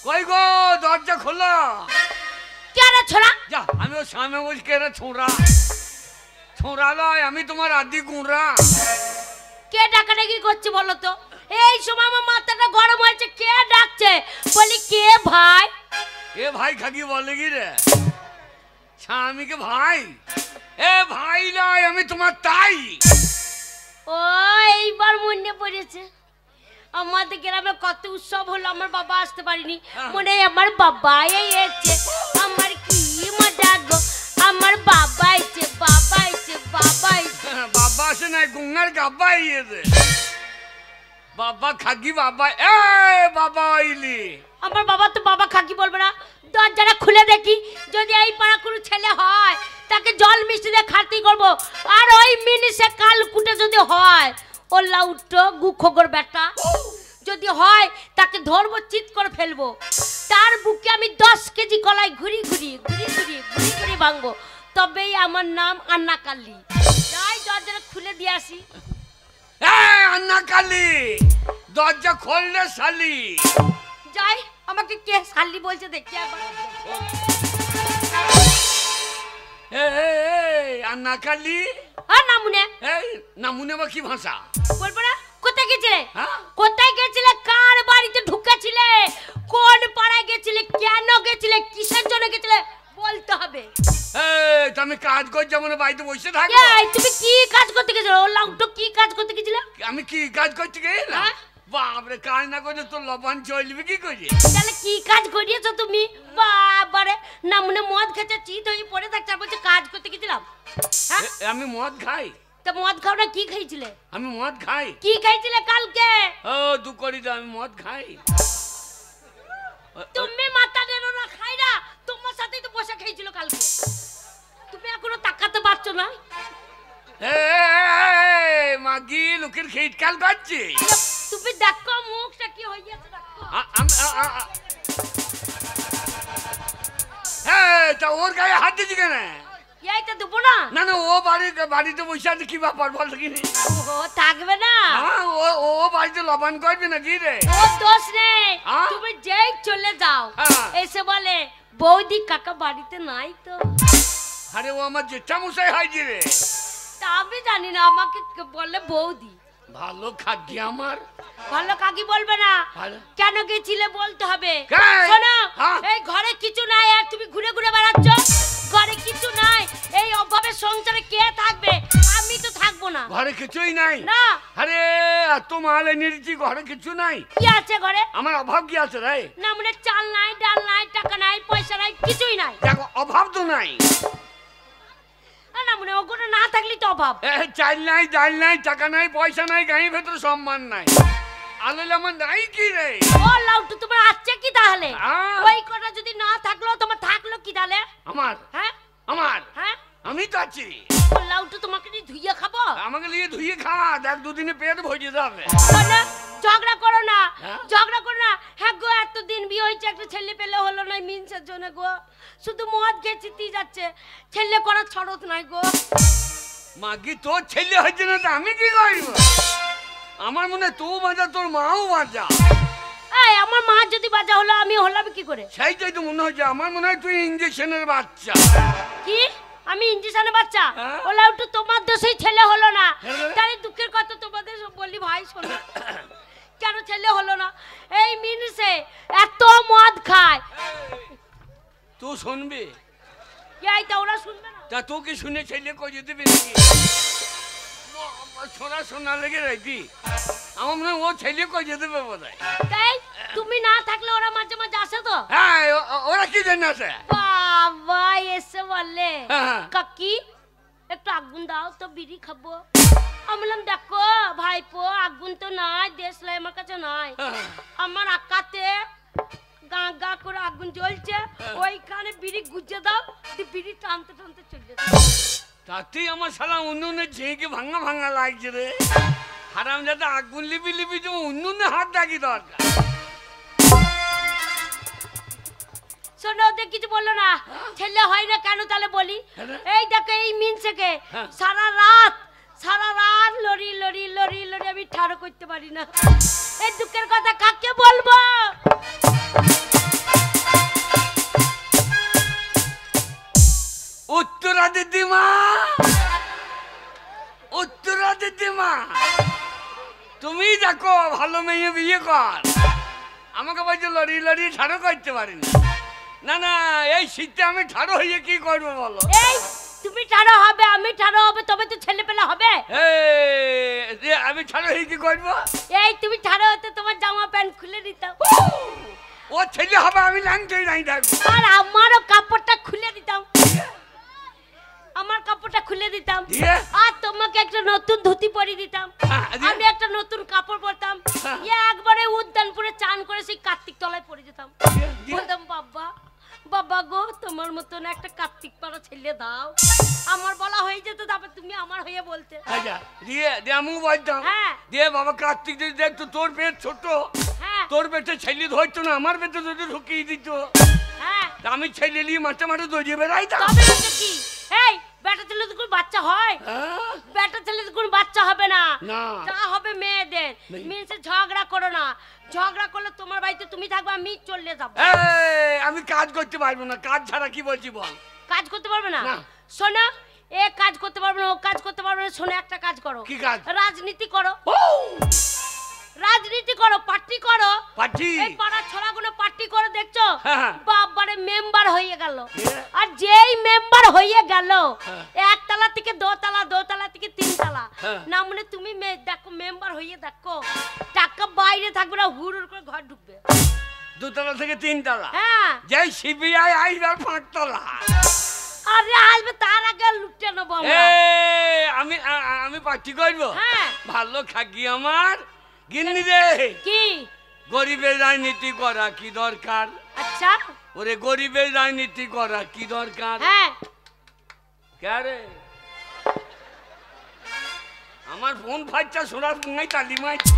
কই গো দরজা খোলো। কে রে ছোড়া? যা আমি ওর সামনে বলছি কে রে ছোঁড়া? ছোঁড়া লয়, আমি তোমার আদি গুঁড়া। কে ডাকাডাকি করছে বলো তো? এই সময় আমার মাথাটা গরম হয়েছে। কে ডাকছে? বলি কে ভাই? এ ভাই খাকি বলে কি রে? স্বামীকে ভাই? এ ভাই নয়, আমি তোমার তাই। ও এইবার মনে পড়েছে, আমাদের গ্রামে কত উৎসব হলো, আমার বাবা আসতে পারিনি। মনে হয় আমার বাবা এসেছে। আমার কি মজা গো, আমার বাবা এসেছে, বাবা এসেছে, বাবা এসেছে। বাবা আসে নাই, গুঙ্গার গাব্বা এসে। বাবা খাকি বাবা, এ বাবা আইলি। আমার বাবা তো বাবা খাকি বলবে না। দরজাটা খুলে দেখি, যদি এই পাড়া কোনো ছেলে হয় তাকে জল মিষ্টি দিয়ে খাতি করবো। আর ওই মিনিসে কাল কুটে যদি হয়, ও লাউটো গুখোগর বেটা যদি হয়, তাকে ধরবো, চিৎ করে ফেলবো। তার বুকে আমি 10 কেজি কলাই ঘুরি ঘুরি ঘুরি ঘুরি ঘুরি ঘুরি ভাঙবো। তবেই আমার নাম আন্না কালী। যাই দরজাটা খুলে দিয়ে আসি। আন্না কালী, দরজা খোললে শালি। যাই, আমাকে কে শালি বলছে দেখি একবার। আন্না কালী আর নামুনে নামুনে বা কি ভাষা বলবো না? কোথায় গেছিলে? হ্যাঁ? কোথায় গেছিলে? কার বাড়িতে ঢুকেছিলে? কোন পাড়ায় গেছিলে? কেন গেছিলে? কিসের জন্য গেছিলে বলতে হবে। আমি কাজ করছি, যেমন বাড়িতে বসে থাকি। তুমি কি কাজ করতে গেছিলে? ও লাউটো কি কাজ করতে গেছিলে? আমি কি কাজ করতে গেলাম? বাপরে, কাজ না করলে তোর লবণ চলবে কি করে? তাহলে কি কাজ করিয়েছো তুমি? বাবারে, নামুনে মদ খেতে চিত হয়ে পড়ে থাকছে, আর বলছে কাজ করতে গেছিলাম। আমি মদ খাই? তা মদ খাও না, কি খাইছিলে? আমি মদ খাই। কি খাইছিলে কালকে? ও দু করি তো আমি মদ খাই। তুমি মাথা নেনো না, খাই না। তোমার সাথেই তো বসে খেয়েছিল কালকে। তুমি এখনো তাকাতে পারছো না? মাগি লোকের খেট কাল করছে। তুমি দেখো মুখটা কি হয়ে গেছে, দেখো। তা ওর গায়ে হাত দিচ্ছি কেন? এইটা দেবো না। না না, ও বাড়িতে বসে আছে, কি ব্যাপার বল দেখিনি? ও থাকবে না। ও বাড়িতে লবণ করবে না কি রে? ও দোষ নেই। তুমি যেই চলে যাও, এসে বলে বৌদি কাকা বাড়িতে নাই তো। আরে ও আমার জেঠা মশাই হয় যে রে। তা আমি জানি না, আমাকে বলে বৌদি। ভালো খাদ্য আমার। ভালো কাকি বলবে না। কেন গেছিলে বলতে হবে। কেন? শোনো, এই ঘরে কিছু নাই আর তুমি ঘুরে ঘুরে বেড়াচ্ছ। ঘরে কিছু নাই, এই অভাবের সংসারে কে থাকবে? আমি তো থাকবো না। ঘরে কিছুই নাই? না। আরে এত মাল এনে দিচ্ছি, ঘরে কিছু নাই। কি আছে ঘরে? আমার অভাব কি আছে রে? না মানে চাল নাই, ডাল নাই, টাকা নাই, পয়সা নাই, কিছুই নাই। দেখো অভাব তো নাই। না মানে ওগুলো না থাকলেই তো অভাব। চাল নাই, ডাল নাই, টাকা নাই, পয়সা নাই, গাঁয়ের ভেতরে সম্মান নাই। আলোলে আমার নাই কি রে? ও লাউটু, তোমার আছে কি তাহলে? ওই কথা যদি না থাকলো, তোমার থাকলো কি তাহলে? আমার? হ্যাঁ আমার? হ্যাঁ, আমি তো আছি। ও লাউটু, তোমাকে নিয়ে ধুইয়ে খাবো? আমাকে নিয়ে ধুইয়ে খা, দেখ দুদিনে পেট ভরে যাবে। বলে ঝগড়া করো না, ঝগড়া করো না। হ্যাঁ গো, এতদিন বিয়ে হয়েছে, একটা ছেলে পেলে হলো না মিনসের জন্য গো। শুধু মদ খেয়ে চিতিয়ে যাচ্ছে, ছেলে করার ছড়ত নাই গো। মাগি তোর ছেলে হয়েছে না তো আমি কি করবো? আমার মনে তুই বাজা, তোর মাও বাজা। এই আমার মা যদি বাজা হলো, আমি হলাম কি করে? সেইটাই তো মনে হচ্ছে। আমার মনে হয় তুই ইঞ্জেকশনের বাচ্চা। কি? আমি ইঞ্জেকশনের বাচ্চা? ওলা একটু তোমার দোষেই ছেলে হলো না। তাই দুঃখের কথা তোমাদের বলি ভাই, শোনো। কেন ছেলে হলো না? এই মিনিসে এত মদ খায়। তুই শুনবি? এইটা ওরা শুনবে না। তা তোকে শুনে ছেলে কয়ে দেবে নাকি? শোনা শোনা লেগে রাখি, আমার মনে হয় ও ছেলে কয়ে দেবে বোধ হয়। তাই তুমি না থাকলে ওরা মাঝে মাঝে আসে তো? হ্যাঁ, ওরা কি জন্য আসে? বাবা এসে বলে কাকি একটু আগুন দাও তো, বিড়ি খাবো। আমি বললাম দেখো ভাইপো, আগুন তো নাই, দেশলাই আমার কাছে নাই। আমার আকাতে গা গা করে আগুন জ্বলছে, ওইখানে বিড়ি গুজে দাও, বিড়ি টানতে টানতে চলে যাও। তাতেই আমার শালা উনুনে ঝেঁকে ভাঙা ভাঙা লাগছে রে। হারাম যাতে আগুন লিপি লিপি তুমি উনুনে হাত ডাকি দরকার। শোনো, ওদের কিছু বললো না। ছেলে হয় না কেন তাহলে বলি। এই দেখো এই মিনসেকে সারা রাত লড়ি লড়ি লড়ি লড়ি আমি ঠাড়ো করতে পারি না। এই দুঃখের কথা কাকে বলবো? দিদিমা, উত্তরা দিদিমা, তুমি দেখো ভালো মেয়ে বিয়ে কর। আমাকে বলছে লড়িয়ে লড়িয়ে ঠাড়ো করতে পারিনি। না না, এই শীতে আমি ঠাড়ো হয়ে কি করবো বলো? এই তুমি ঠাড়ো হবে, আমি ঠাড়ো হবে, তবে তো ছেলে পেলে হবে। আমি ঠাড়ো হয়ে কি করবো? এই তুমি ঠাড়ো হতে তোমার জামা প্যান্ট খুলে দিতাম। ও ছেলে হবে, আমি লাংটাই নাই থাকবো। আর আমারও কাপড়টা খুলে দিতাম, আমার কাপড়টা খুলে দিতাম, আর তোমাকে একটা নতুন ধুতি পরিয়ে দিতাম, আমি একটা নতুন কাপড় পরতাম, একবারে উদ্যানপুরে চান করে সেই কার্তিক তলায় পরে যেতাম। বলতাম বাবা বাবা গো, তোমার মতন একটা কার্তিক পাড়া ছেলে দাও। আমার বলা হয়ে যেত, তারপর তুমি আমার হয়ে বলতে। আমি বলতাম দিয়ে বাবা কার্তিক যদি দেখতো তোর পেট ছোট, তোর পেটে ছেলে ধরতো না, আমার পেটে যদি ঢুকিয়ে দিত, আমি ছেলে নিয়ে মাঠে মাঠে দৌড়িয়ে বেড়াইতাম। কি এই বেটা ছেলে তো কোনো বাচ্চা হয়? বেটা ছেলে তো কোনো বাচ্চা হবে না, যা হবে মেয়েদের। মেয়েদের ঝগড়া করো না, ঝগড়া করলে তোমার বাড়িতে তুমি থাকবে, আমি চলে যাবো। আমি কাজ করতে পারবো না, কাজ ছাড়া কি বলছি বল? কাজ করতে পারবে না? শোনো, এ কাজ করতে পারবে না, ও কাজ করতে পারবে না। শোনো, একটা কাজ করো। কি কাজ? রাজনীতি করো, রাজনীতি করো, পার্টি করো। পার্টি? এই পাড়ার ছোড়াগুলো পার্টি করে দেখছো, বাবারে মেম্বার হয়ে গেল। আর যেই মেম্বার হয়ে গেল, একতলা থেকে দোতলা, দোতলা থেকে তিনতলা, না মানে তুমি দেখো মেম্বার হয়ে দেখো, টাকা বাইরে থাকবে না, হুড় করে ঘর ঢুকবে। দুতলা থেকে তিনতলা? হ্যাঁ। যেই সিবিআই আইবার 5 তলা। আরে আসবে, তার আগে লুটে নেবো আমরা। আমি পার্টি করবো? হ্যাঁ। ভালো খাকি আমার গিন্নি রে। কি? গরিবের রাজনীতি করা কি দরকার? আচ্ছা। ওরে গরিবের রাজনীতি করা কি দরকার? হ্যাঁ। কে রে? আমার ফোন ফাইটা শোনার ফোনাই তালি মারছি।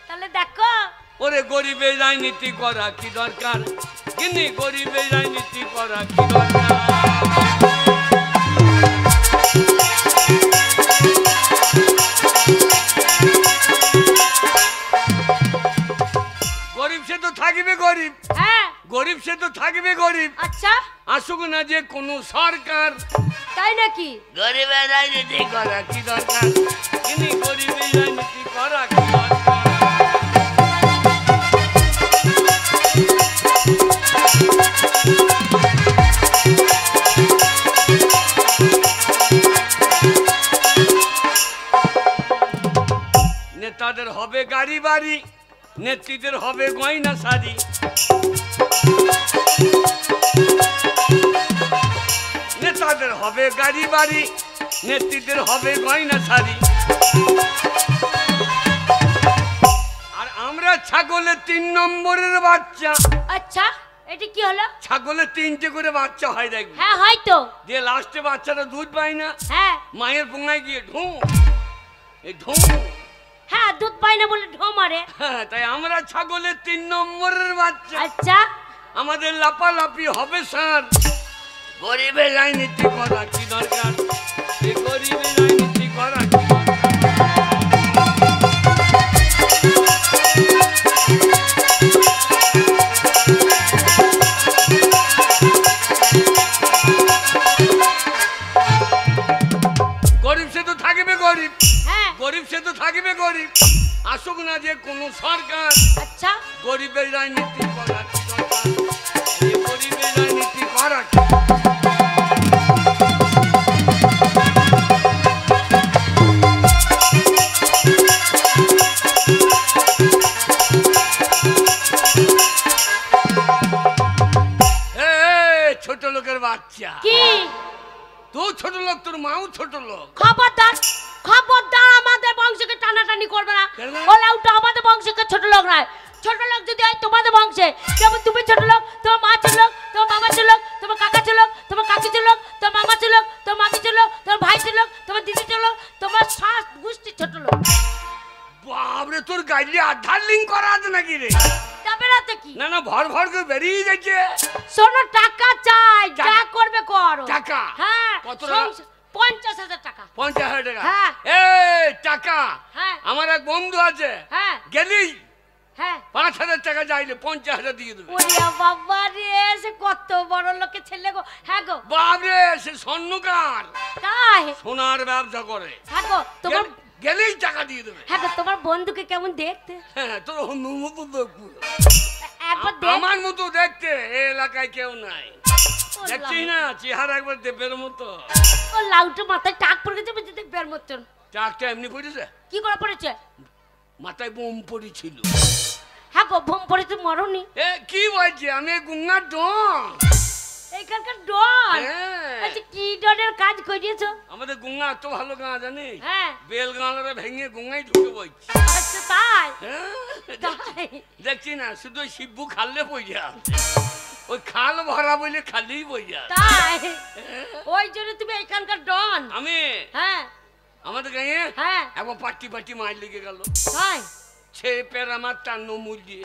তাহলে দেখো, ওরে গরিবের রাজনীতি করা কি দরকার? গিন্নি গরিবের রাজনীতি করা কি দরকার? গরিব সে তো থাকবে গরিব। হ্যাঁ। গরিব সে তো থাকবে গরিব। আচ্ছা। আসুক না যে কোন সরকার। তাই নাকি? গরিবের রাজনীতি করা কি দরকার? তিনি গরিবের রাজনীতি করা কি দরকার? নেতাদের হবে গাড়ি বাড়ি, নেত্রীদের হবে গয়না শাড়ি। নেতাদের হবে গাড়ি বাড়ি, নেত্রীদের হবে গয়না শাড়ি। আর আমরা ছাগলের 3 নম্বরের বাচ্চা। আচ্ছা, এটা কি হলো? ছাগলের 3টে করে বাচ্চা হয় দেখবি। হ্যাঁ, হয়তো। যে লাস্টে বাচ্চাটা দুধ পায় না, হ্যাঁ, মায়ের পোঙায় গিয়ে ঢুঁ, এই ঢুঁ। হ্যাঁ, দুধ পায় না বলে ঢো মারে। হ্যাঁ, তাই আমরা ছাগলের 3 নম্বরের বাচ্চা। আচ্ছা। আমাদের লাপালাপি হবে স্যার। গরিবের রাজনীতি করা কি দরকার? এই গরিবের রাজনীতি করা কি দরকার? গরিব সে তো থাকবে গরিব। হ্যাঁ। গরিব সে তো থাকবে গরিব। আসুক না যে কোন সরকার। আচ্ছা। গরিবের রাজনীতি করা কি দরকার? এই গরিবের রাজনীতি করা কি? ছোট লোকের বাচ্চা। কি? তুই ছোট লোক, তোর মাও ছোট লোক। খবরদার, খবরদার, আমাদের বংশকে টানাটানি করবে না। ওলা উঠো, আমাদের বংশকে ছোট লোক নয়। ছোট লোক যদি হয় তোমাদের বংশে, যেমন তুমি ছোট লোক, তোমার মা ছোট লোক, তোমার মামা ছোট লোক, তোমার কাকা ছোট লোক, তোমার কাকি ছোট লোক, তোমার মামা ছোট লোক, তোমার মামি ছোট লোক, তোমার ভাই ছোট লোক, তোমার দিদি ছোট লোক, তোমার শাস গোষ্ঠী ছোট লোক। বাবরে, তোর গাড়ি আধার লিঙ্ক করা আছে নাকি রে? যাবে না তো কি? না না, ভর ভর করে বেরিয়ে যাচ্ছে। শোনো, টাকা চাই, যা করবে করো। টাকা? হ্যাঁ। কত টাকা? 50,000 টাকা। 50,000 টাকা? হ্যাঁ। এই টাকা। হ্যাঁ। আমার এক বন্ধু আছে। হ্যাঁ। গেলি হ্যাঁ 5,000 টাকা চাইলে 50,000 দিয়ে দেবে। ওরে বাবা রে, সে কত বড় লোকের ছেলে গো। হ্যাঁ গো বাবরে, সে স্বর্ণকার, তাই? সোনার ব্যবসা করে। হ্যাঁ গো তোমার গেলেই টাকা দিয়ে দেবে। হ্যাঁ গো তোমার বন্ধুকে কেমন দেখতে? হ্যাঁ, তোর হনুর মতো দেখবো। একবার দেখ। আমার মতো দেখতে এই এলাকায় কেউ নাই। ও দেখছিস না চেহারা একবার দেবের মতো। ও লাউটা মাথায় টাক পড়ে গেছে, বুঝতে দেখবার মতন। চাকটা এমনি পড়েছে, কি করে পড়েছে? মাথায় বোম পড়েছিল। হ্যাঁ গো বোম পড়েছে, মরনি? এ কি বলছি, আমি গুঙ্গার ডন। এইখানকার ডন? হ্যাঁ। আচ্ছা কি ডনের কাজ করিয়েছো? আমাদের গুঙ্গা এত ভালো গাঁ জানিস? হ্যাঁ। বেল গাঁড়া ভেঙে গুঙ্গাই ঢুকে বলছি। আচ্ছা তাই? হ্যাঁ, তাই? দেখছি না, শুধু ওই শিবু খাললে পইয়া, ওই খাল ভরা বলে খালি পইয়া। তাই? ওই জন্য তুমি এখানকার ডন? আমি হ্যাঁ আমাদের গাঁয়ে হ্যাঁ। একবার পার্টি পার্টি মার লেগে গেল। তাই? ছে পের আমার টান্ন মূল দিয়ে।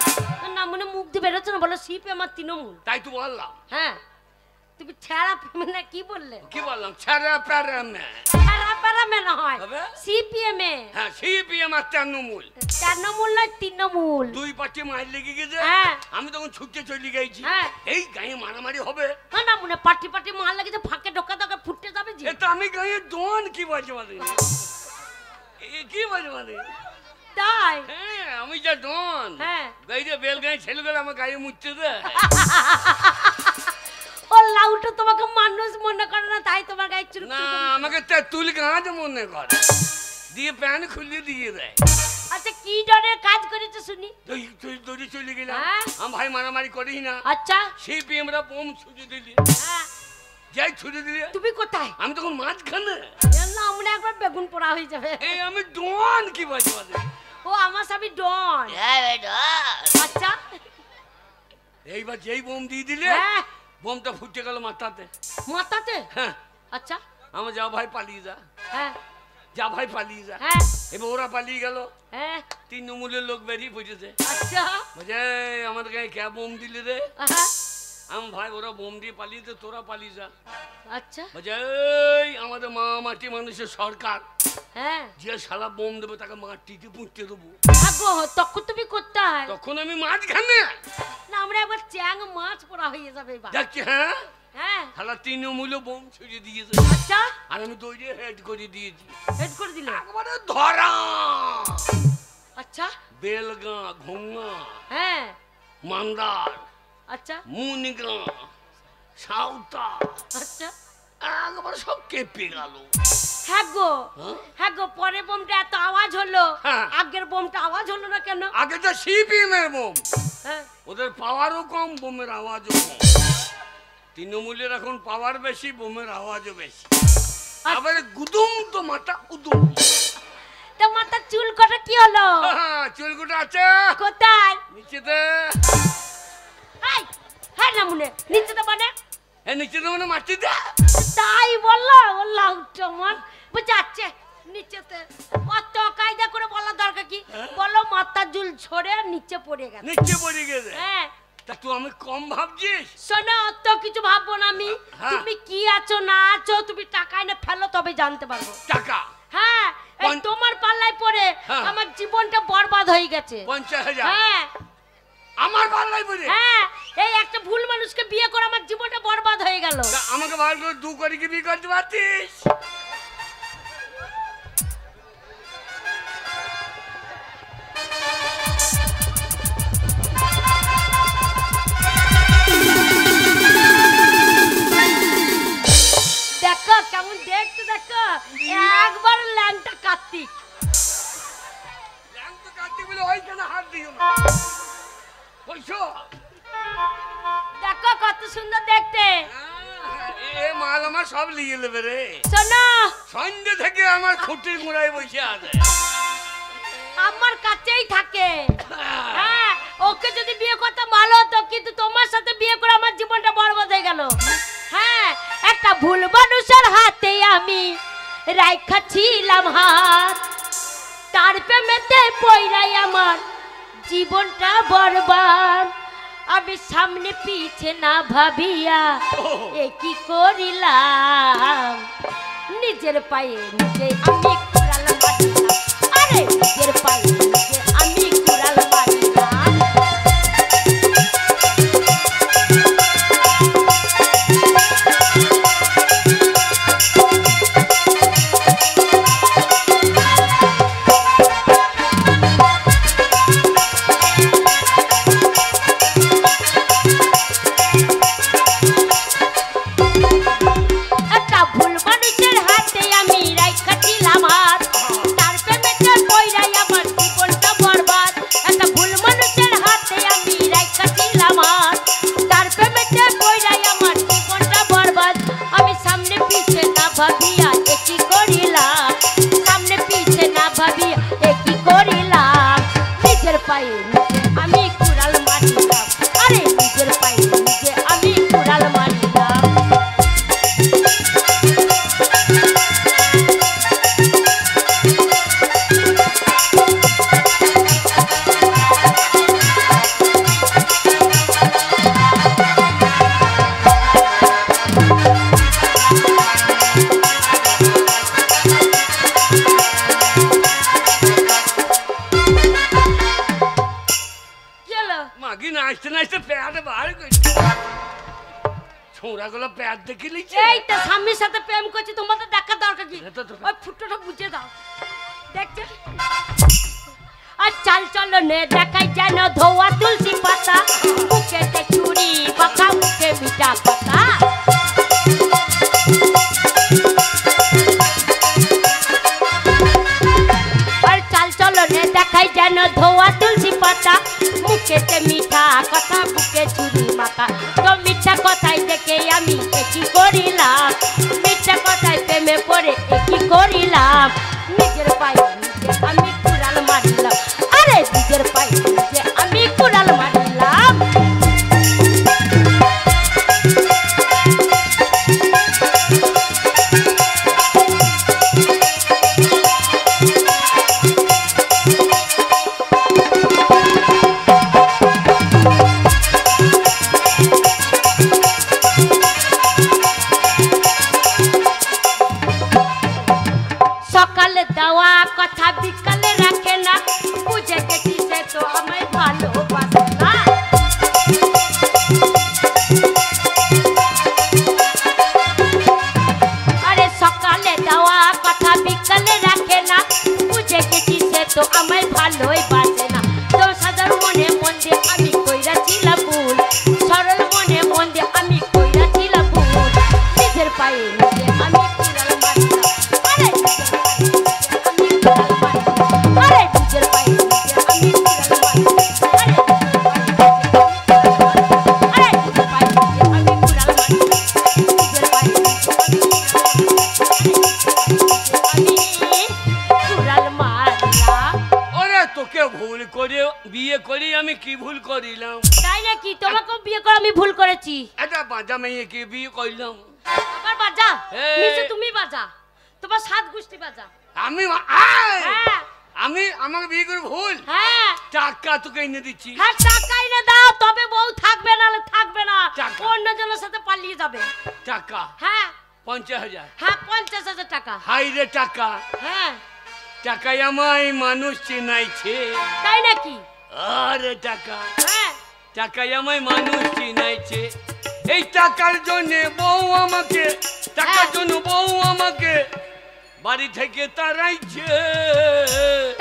না মনে মুখ দিয়ে বেরোচ্ছে না, বলো সিপে আমার তৃণমূল। তাই তো বললাম। হ্যাঁ তুমি ছেঁড়া মানে কি বললে? কি বললাম, ছেড়া পেরা মে। ছেঁড়া পেরা মেলা হয় হবে? সিপিএম এ। হ্যাঁ, সিপি আমার টান্ন মূল। তৃণমূল নয় তৃণমূল। দুই পার্টি মার লেগে গেছে। হ্যাঁ। আমি তখন ছুটে চলে গেছি। হ্যাঁ। এই গাঁয়ে মারামারি হবে। না মনে পাটি পাটি মার লাগেছে, ফাঁকে ঢোকা ঢোকা ফুটে যাবে যে। এটা আমি গাঁয়ে ডন কি বলছে মানে, কি বলছে মানে। তাই? হ্যাঁ, আমি যা ডন। হ্যাঁ। এই যে বেল গাঁয়ে ছেলেগুলো আমার গায়ে মুছতে দেয়। ও লাউটা তোমাকে মানুষ মনে করে না, তাই তোমার গায়ে চুল। না, আমাকে তেঁতুল গাছ মনে করে দিয়ে প্যান্ট খুলে দিয়ে দেয়। আচ্ছা কি ডনের কাজ করেছো শুনি? তুই দৌড়ে চলে গেলাম। হ্যাঁ। আমার ভাই মারামারি করিস না। আচ্ছা সিপি আমরা বোম ছুটে দিলি। হ্যাঁ। যাই ছুটে দিলি, তুমি কোথায়? আমি তখন মাঝখানে। না আমরা একবার বেগুন পোড়া হয়ে যাবে। এই আমি ডন কি বলছি মানে। ও আমার স্বামী ডন। আচ্ছা এইবার যেই বোম দিয়ে দিলে, হ্যাঁ। বোমটা ফুটে গেল মাথাতে। মাথাতে? হ্যাঁ, আচ্ছা আমার যা ভাই পালিয়ে যা, হ্যাঁ যা ভাই পালিয়ে যা। হ্যাঁ এবার ওরা পালিয়ে গেল। হ্যাঁ তৃণমূলের লোক বেরিয়ে পড়েছে। আচ্ছা বলছে আমাদের গায়ে কে বোম দিলে রে? আহা, আমি ভাই ওরা বোম দিয়ে পালিয়েছে, তোরা পালিয়ে যা। আচ্ছা বলছে এই আমাদের মা মাটি মানুষের সরকার, হ্যাঁ যে শালা বোম দেবে তাকে মাটিতে পুঁতে দেবো। আগো তখন তুমি কোথায়? তখন আমি মাঝখানে। না আমরা একবার চ্যাং মাছ পোড়া হয়ে যাবে এবার। দেখছি হ্যাঁ, হ্যাঁ শালা তৃণমূলে বোম ছুঁড়ে দিয়েছে। আচ্ছা আর আমি দৌড়ে হেড করে দিয়েছি। হেড করে দিলে? একবারে ধরা। আচ্ছা বেলগাঁ, ঘোঙ্গা, হ্যাঁ মান্দার, আচ্ছা মুনিগাঁ, সাঁওতা, আচ্ছা একবারে সব কেঁপে গেল। হ্যাঁ গো হ্যাঁ? হ্যাঁ গো পরে বোমটা এত আওয়াজ হলো, হ্যাঁ। আগের বোমটা আওয়াজ হলো না কেন? আগে তো সিপিএম এর বোম, হ্যাঁ ওদের পাওয়ারও কম, বোমের আওয়াজও কম। তৃণমূলের এখন পাওয়ার বেশি, বোমের আওয়াজও বেশি। আবার গুদুম তো মাথা উদুম। তো মাথার চুল কটা কি হলো? চুলকুটা আছে কোথায়? নিচেতে। এই হ্যাঁ না মনে নিচেতে মানে নিচেতে মানে মাটিতে। তাই বললো বললাম তোমার বুঝাচ্ছে নিচেতে। অত কায়দা করে বলার দরকার কি? বলো মাথার চুল ঝরে নিচে পড়ে গেছে। নিচে পড়ে গেছে। হ্যাঁ তা তুই আমি কম ভাবছিস? শোনো অত কিছু ভাববো না আমি। হ্যাঁ। তুমি কি আছো না আছো তুমি টাকা এনে ফেলো তবে জানতে পারবো। টাকা হ্যাঁ এই তোমার পাল্লায় পড়ে হ্যাঁ। আমার জীবনটা বরবাদ হয়ে গেছে। 50,000 হ্যাঁ আমার পাল্লাই পড়ে? হ্যাঁ এই একটা ভুল মানুষকে বিয়ে করে আমার জীবনটা বরবাদ হয়ে গেল। তা আমাকে ভালো করে 2 কোটি কি বিয়ে করতে পারতিস? দেখো কেমন দেখতে, দেখো একবার ল্যাংটা কার্তিক। ল্যাংটা কাটতে বলে ওইখানে হাত দিও না। কইছো? দেখো কত সুন্দর দেখতে। এ মাল আমার সব লিয়ে নেবে রে। শোনো সন্ধ্যে থেকে আমার খুঁটির গোড়ায় বসে আছে। আমার কাছেই থাকে। হ্যাঁ ওকে যদি বিয়ে করতাম ভালো হতো, কিন্তু তোমার সাথে বিয়ে করে আমার জীবনটা বরবাদ হয়ে গেল। হ্যাঁ একটা ভুল মানুষের হাতে আমি রাইখাছিলাম হাত, তার প্রেমেতে পইরাই আমার জীবনটা বরবাদ। আমি সামনে পিছে না ভাবিয়া এ কি করিলাম, নিজের পায়ে নিজে আমি কুড়াল মারিলাম। আরে নিজের পায়ে নিজে আমি কুড়াল মারিলাম। মাগি নাচতে নাচতে প্যাট বার করে ছোঁড়া গুলো প্যাট দেখে লিখছে। এই তো স্বামীর সাথে প্রেম করছি, তোমাদের দেখার দরকার কি? ওই ফুটোটা বুঝে দাও, দেখছে। আর চাল চলো নে দেখাই যেন ধোয়া তুলসী পাতা, মুখেতে চুরি বাঁকা মুখে মিঠা কথা। আর চাল চলো নে দেখাই যেন ধোয়া তুলসী পাতা, মুখেতে মিঠা কথা বুকে চুরি মাখা। তো মিঠা কথাই দেখে আমি একই করিলাম, মিঠা কথায় প্রেমে পড়ে একই করিলাম। নিজের পায়ে নিজে আমি কুড়াল মারিলাম, আরে নিজের পায়ে নিজে আমি কুড়াল মারিলাম। সকালে দেওয়া কথা বিকালে রাখে না, বুঝে গেছি সে তো আমায় ভালোবাসে না। আরে সকালে দেওয়া কথা বিকালে রাখে না, বুঝে গেছি সে তো আমায় ভালোই বাসে না। তো সাধারণ মনে মন দিয়ে আমি কইরাছিলাম ভুল, সরল মনে মন দিয়ে আমি কইরাছিলাম ভুল। নিজের পায়ে নিজে আমি কুড়াল মারিলাম, আরে আরে নিজের পায়ে নিজে আমি কুড়াল মারিলাম, আরে নিজের পায়ে নিজে আমি কুড়াল মারিলাম, নিজের পায়ে নিজে আমি কুড়াল মারলাম। ওরে তোকে ভুল করে বিয়ে করি আমি কি ভুল করিলাম? তাই নাকি? তোমাকেও বিয়ে করে আমি ভুল করেছি। এটা বাজা মেয়েকে বিয়ে করলাম। আবার বাজা? এই। নিচে তুমি বাজা, তোমার সাত গোষ্ঠী বাজা। আমি হ্যাঁ আমি আমাকে বিয়ে করে ভুল? হ্যাঁ টাকা তোকে এনে দিচ্ছি। হ্যাঁ, টাকা এনে দাও, তবে বউ থাকবে না, থাকবে না, টাকা। অন্যজনের সাথে পালিয়ে যাবে। টাকা হ্যাঁ 50,000। হ্যাঁ 50,000 টাকা। হাই রে টাকা, হ্যাঁ টাকায় আমায় মানুষ চিনাইছে। তাই নাকি? আরে টাকা, হ্যাঁ টাকায় আমায় মানুষ চিনাইছে। এই টাকার জন্য বউ আমাকে, টাকার জন্য বউ আমাকে বাড়ি থেকে তাড়াইছে।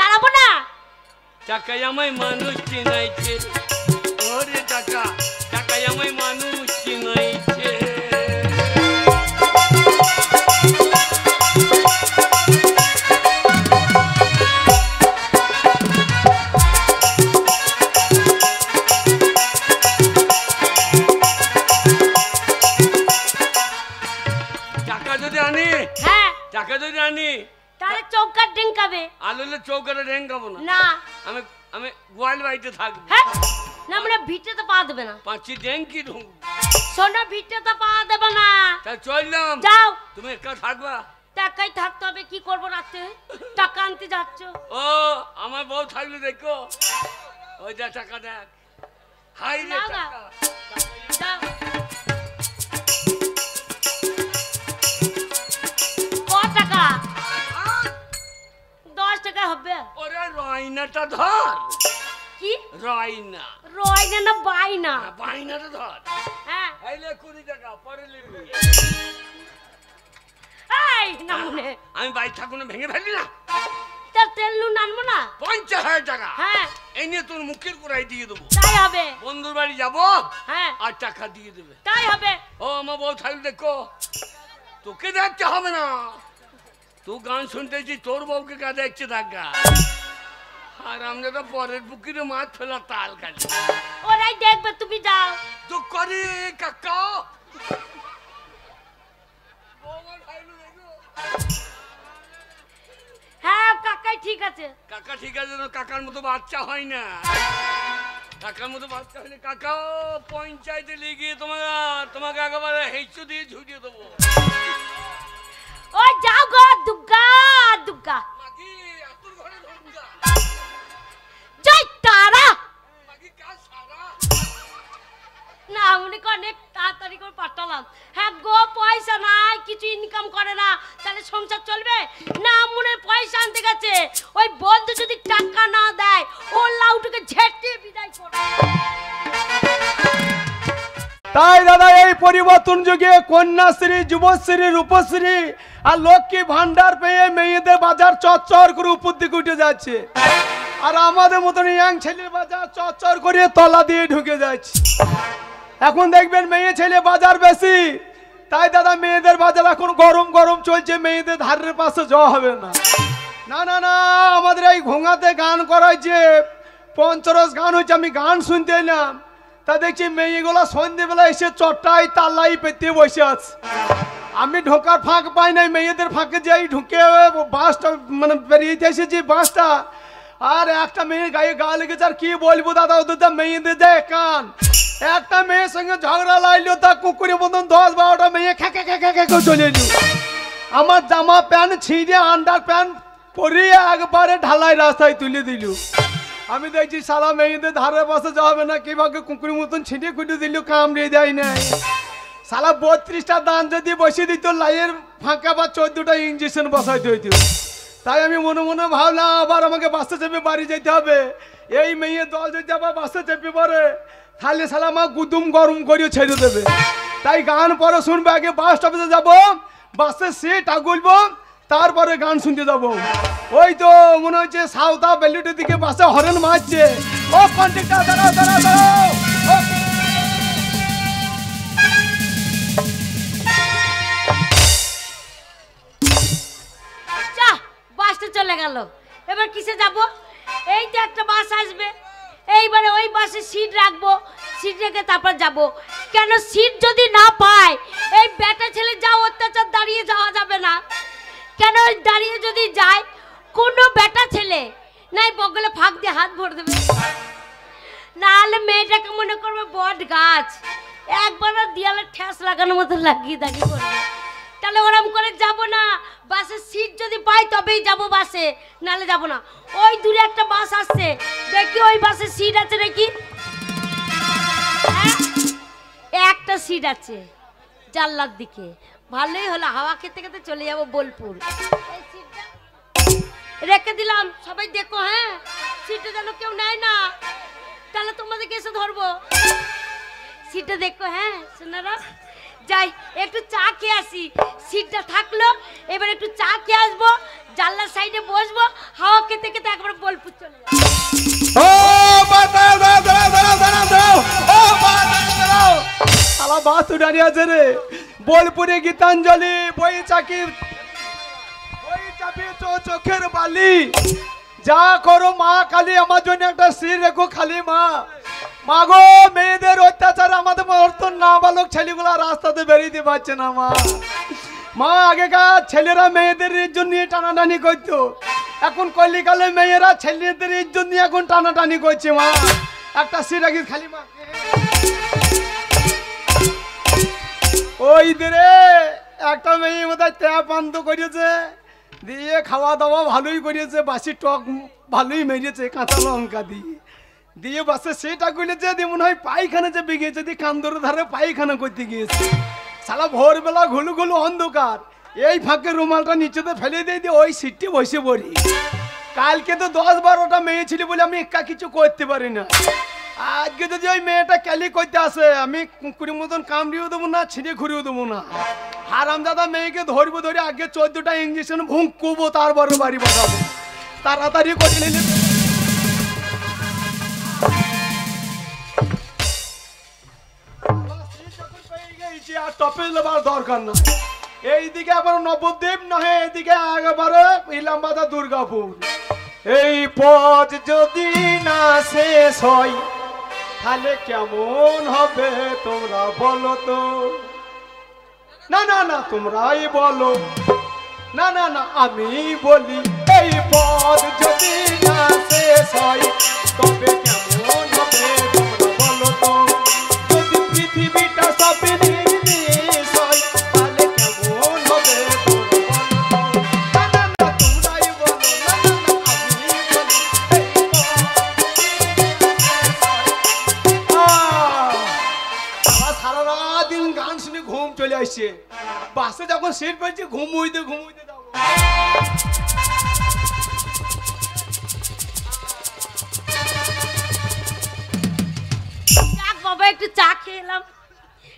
তাড়াবো না। টাকায় আমায় মানুষ চিনাইছে। ওরে টাকা, টাকায় আমায় মানুষ চিনাইছে। টাকা যদি আনি, হ্যাঁ টাকা যদি আনি তাহলে চৌকার ডিঙ্কাবে আলুলে চৌকাটা ঢেং খাবো না। না। আমি আমি গোয়াল বাড়িতে থাকবো। হ্যাঁ না, মানে ভিটে তো পা দেবে না। পাঁচি ঢেং কি ঢুকবো? সোনা ভিটে তো পা দেবে না। তাই চললাম। যাও, তুমি একা থাকবা? টাকাই থাকতে হবে, কি করবো রাতে? টাকা আনতে যাচ্ছ? ও আমার বউ থাকলে দেখো, ওই যা টাকা দেখ। হাই রে না, না। টাকা। যাও। ক টাকা? 10 টাকা হবে। ওরে রয়নাটা ধর। কি রয়না? রয়না না বাইনা? বাইনাটা ধর। হ্যাঁ আইলে 20 টাকা পরে নিবি। এই না মনে আমি বাড়ি থাকুন ভেঙে ফেলি না। তার তেল নুন আনবো না। 50,000 টাকা। হ্যাঁ এই নিয়ে তোর মুখের গোড়ায় দিয়ে দেবো। তাই হবে। বন্ধুর বাড়ি যাবো হ্যাঁ আর টাকা দিয়ে দেবে। তাই হবে। ও আমার বউ থাকলে দেখো, তোকে দেখতে হবে না। তুই গান শুনতেছি, তোর বউকে কা দেখছে টাকা। আর আমরা তো পরের পুকুরে মাছ ফেলা তাল কাটি। ওরাই দেখবে, তুমি যাও। তো করি কাকা। হ্যাঁ কাকাই ঠিক আছে। কাকা ঠিক আছে, কাকার মতো বাচ্চা হয় না। কাকার মতো বাচ্চা হলে কাকা পঞ্চায়েতে লিখিয়ে তোমাকে একেবারে হেঁচু দিয়ে ঝুটিয়ে দেবো। ও যাও গো দুর্গা দুর্গা। মাগি আতুর ঘরে ঢুকা। জয় তারা। মাগি কাজ সারা। না মনে কর অনেক তাড়াতাড়ি করে পাঠালাম। হ্যাঁ গো পয়সা নাই, কিছু ইনকাম করে না, তাহলে সংসার চলবে না? মনে পয়সা আনতে গেছে, ওই বন্ধু যদি টাকা না দেয় ও লাউটুকে ঝেঁটে বিদায় করে। তাই দাদা এই পরিবর্তন যুগে কন্যাশ্রী, যুবশ্রী, রূপশ্রী আর লক্ষ্মী ভান্ডার পেয়ে মেয়েদের বাজার চচ্চর করে উপর দিকে উঠে যাচ্ছে, আর আমাদের মতন ইয়াং ছেলের বাজার চচ্চর করে তলা দিয়ে ঢুকে যাচ্ছে। এখন দেখবেন মেয়ে ছেলে বাজার বেশি, তাই দাদা মেয়েদের বাজার এখন গরম গরম চলছে, মেয়েদের ধারের পাশে যাওয়া হবে না। না না না, আমাদের এই ঘোঙাতে গান করাইছে, পঞ্চরস গান হয়েছে, আমি গান শুনতে এলাম, তা দেখছি মেয়েগুলো সন্ধ্যেবেলা এসে চট্টাই তাল্লাই পেতে বসে আছে। আমি ঢোকার ফাঁক পাই নাই, মেয়েদের ফাঁকে যাই ঢুকে বাসটা মানে বেরিয়ে এসেছি বাসটা, আর একটা মেয়ের গায়ে গা লেগেছে। আর কি বলবো দাদা, ওদের তো মেয়েদের যায় কান, একটা মেয়ের সঙ্গে ঝগড়া লাগলো তা কুকুরের মতন 10-12টা মেয়ে খেকে খেকে খেকে চলে এলো। আমার জামা প্যান্ট ছিঁড়ে আন্ডার প্যান্ট পরিয়ে একবারে ঢালাই রাস্তায় তুলে দিল। আমি দেখছি সালা মেয়েদের ধারে পাশে যাবে না, কিভাবে কুকুরের মতন ছিঁড়ে খুঁটে দিল, কামড়িয়ে দেয় নাই। সালা 32টা দান যদি বসিয়ে দিত, লাইয়ের ফাঁকা বা 14টা ইঞ্জেকশন বসাইতে হইত। তাই আমি মনে মনে ভাবলাম আবার আমাকে বাসে চেপে বাড়ি যেতে হবে। এই মেয়ে দল যদি আবার বাসে চেপে পড়ে তাহলে সালা মা গুদুম গরম করিয়ে ছেড়ে দেবে। তাই গান পরে শুনবে, আগে বাস স্টপেজে যাবো, বাসের সিট আগুলবো, তারপরে গান শুনতে যাবো। ওই তো মনে হচ্ছে সাউথা বেলুটের দিকে বাসে হরেন মারছে। ও কন্ট্রাক্টর দাঁড়াও দাঁড়াও দাঁড়াও, বাসটা চলে গেল, এবার কিসে যাব? এই তো একটা বাস আসবে, এইবারে ওই বাসে সিট রাখবো, সিট রেখে তারপর যাব। কেন সিট যদি না পায়, এই বেটা ছেলে যা অত্যাচার, দাঁড়িয়ে যাওয়া যাবে না। কেন দাঁড়িয়ে যদি যায়, কোনো বেটা ছেলে নাই বগলে ফাঁক দিয়ে হাত ভরে দেবে, নাহলে মেয়েটাকে মনে করবে বট গাছ, একবার দেয়ালে ঠেস লাগানোর মতো লাগিয়ে দাঁড়িয়ে করবে। তাহলে ওরম করে যাব না, বাসের সিট যদি পাই তবেই যাব বাসে, নাহলে যাব না। ওই দূরে একটা বাস আসছে, দেখি ওই বাসে সিট আছে নাকি। একটা সিট আছে জানলার দিকে, ভালোই হলো, হাওয়া খেতে খেতে চলে যাব বোলপুর। এই সিটটা রেখে দিলাম, সবাই দেখো, হ্যাঁ সিটটা যেন কেউ নেয় না, তাহলে তোমাদেরকে এসে ধরবো। সিটটা দেখো, হ্যাঁ সোনারা। যাই একটু চা খেয়ে আসি, সিটটা থাকলো, এবার একটু চা খেয়ে আসবো, জানলার সাইডে বসবো, হাওয়া খেতে খেতে একবার বোলপুর চলে যাবো। বাস দাঁড়িয়ে আছে রে, বোলপুরে গীতাঞ্জলি বই চাকি চোখের বালি, যা করো মা কালী, আমার জন্য একটা সিট রেখো খালি মা। মাগো মেয়েদের অত্যাচার, আমাদের মতন নাবালক ছেলেগুলা রাস্তাতে বেরিয়ে পারছে না মা। মা আগেকার ছেলেরা মেয়েদের ইজ্জত নিয়ে টানাটানি করতো, এখন কলিকালে মেয়েরা ছেলেদের ইজ্জত নিয়ে এখন টানাটানি করছে মা। একটা সিট রাখি খালি মা। ওই দিরে একটা মেয়ে বোধহয় ট্যাপ বন্ধ করেছে, দিয়ে খাওয়া দাওয়া ভালোই করেছে, বাসি টক ভালোই মেরেছে কাঁচা লঙ্কা দিয়ে, দিয়ে বাসে সেটা গুলেছে, দিয়ে মনে হয় পায়খানা যে বেগিয়েছে, দিয়ে কান্দর ধারে পায়খানা করতে গিয়েছে। সালা ভোরবেলা ঘুলু ঘুলু অন্ধকার, এই ফাঁকে রুমালটা নিচেতে ফেলে দিয়ে ওই সিটটি বসে পড়ি। কালকে তো 10-12টা মেয়ে ছিল বলে আমি একা কিছু করতে পারি না। আজকে যদি ওই মেয়েটা ক্যালি করতে আসে, আমি কুকুরের মতন কামড়িয়েও দেবো না, ছিঁড়ে ঘুরিয়েও দেবো না। হারামজাদা মেয়েকে ধরবো, ধরে আগে 14টা ইঞ্জেকশন ভুঁকবো, তারপরে বাড়ি পাঠাবো। তাড়াতাড়ি করে নিলে আর টপে নেবার দরকার না। এইদিকে আবার নবদ্বীপ নহে, এইদিকে একেবারে ইলামবাদা দুর্গাপুর। এই পথ যদি না শেষ হয় তাহলে কেমন হবে তোমরা বলো তো? না না না তোমরাই বলো, না না না আমি বলি। এই পথ যদি না শেষ হয় তবে কেমন হবে তোমরা বলো তো? যদি পৃথিবীটা সব নির্দেশ হয় তাহলে কেমন হবে তোমরা বলো তো? না না না তোমরাই বলো, না না না আমি বলি। সারা রাত দিন গান শুনে ঘুম চলে আসছে, বাসে যখন সিট পেয়েছে ঘুমুইতে ঘুমুইতে যাবো। বাবা একটু চা খেলাম,